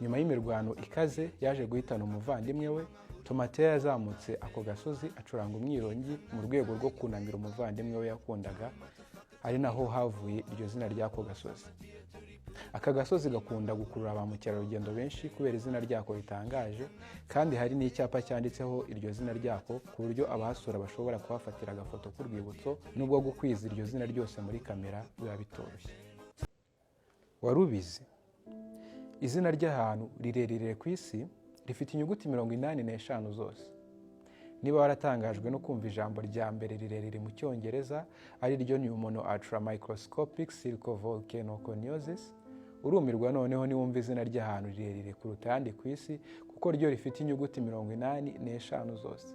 nyuma y'imirwano ikaze yaje guhitana umuvandimwe we. Tomateya yazamutse ako gasozi acuranga umwirongi mu rwego rwo kunamira umuvandimwe we yakundaga, ari naho havuye iryo zina ry'ako gasozi. Aka gasozi gakunda gukurura ba mukerarugendo benshi kubera izina ryako ritangaje, kandi hari n'icyapa cyanditseho iryo zina ryako ku buryo abahasura bashobora kuhafatira agafoto k'urwibutso, nubwo gukwiza iryo zina ryose muri kamera biba bitoroshye. Wari ubizi? Izina ry'ahantu rirerire ku isi rifite inyuguti 85 zose. Niba waratangajwe no kumva ijambo rya mbere rirerire mu Cyongereza ari ryo Pneumono Ultramicroscopic Circovolcanoconiosis, urumirwa noneho niwumva izina ry'ahantu rirerire kuruta ayandi ku isi kuko ryo rifite inyuguti 85 zose.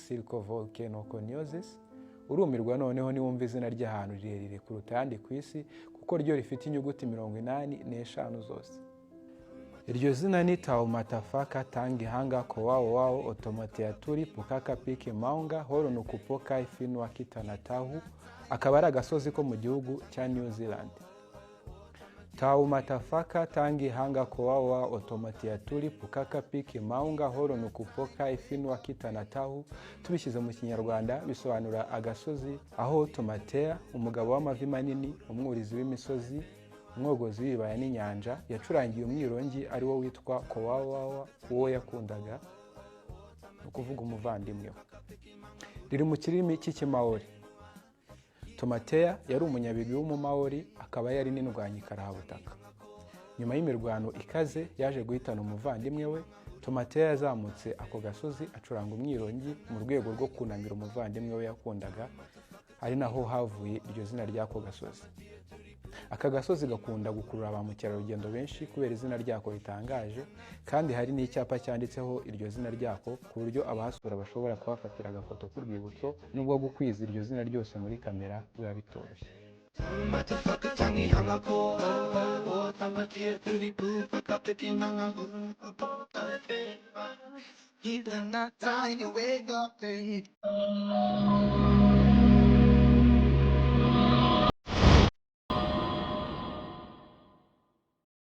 Circovolcanoconiosis, urumirwa noneho niwumva izina ry'ahantu rirerire kuruta ayandi ku isi kuko ryo rifite inyuguti 85 zose. Iryo zina ni Taumatafaka Tangihanga Kowao Otomateaturi Pukaka Piki Maunga Horo Nukupoka Ifinwa Kitanatahu, akaba ari agasozi ko mu gihugu cya New Zealand. Taumatafaka Tangihanga Kowao Otomateaturi Pukaka Piki Maunga Horo Nukupoka Ifinwa Kitanatahu, tubishyize mu Kinyarwanda bisobanura agasozi aho Tomateya, umugabo w'amavi manini, umwurizi w'imisozi, umwogozi w'ibibaya n'inyanja, yacurangiye umwirongi ari wo witwa Kowawawa, uwo yakundaga, no kuvuga umuvandimwe we. Riri mu kirimi cy'Ikimaori. Tomateya yari umunyabigwi w'umumaori, akaba yari n'indwanyi karahabutaka. Nyuma y'imirwano ikaze yaje guhitana umuvandimwe we. Tomateya yazamutse ako gasozi acuranga umwirongi mu rwego rwo kunamira umuvandimwe we yakundaga, ari naho havuye iryo zina ry'ako gasozi. Aka gasozi gakunda gukurura ba mukerarugendo benshi kubera izina ryako ritangaje, kandi hari n'icyapa cyanditseho iryo zina ryako ku buryo abahasura bashobora kuhafatira agafoto k'urwibutso, nubwo gukwiza iryo zina ryose muri kamera biba bitoroshye. Even that tiny wake up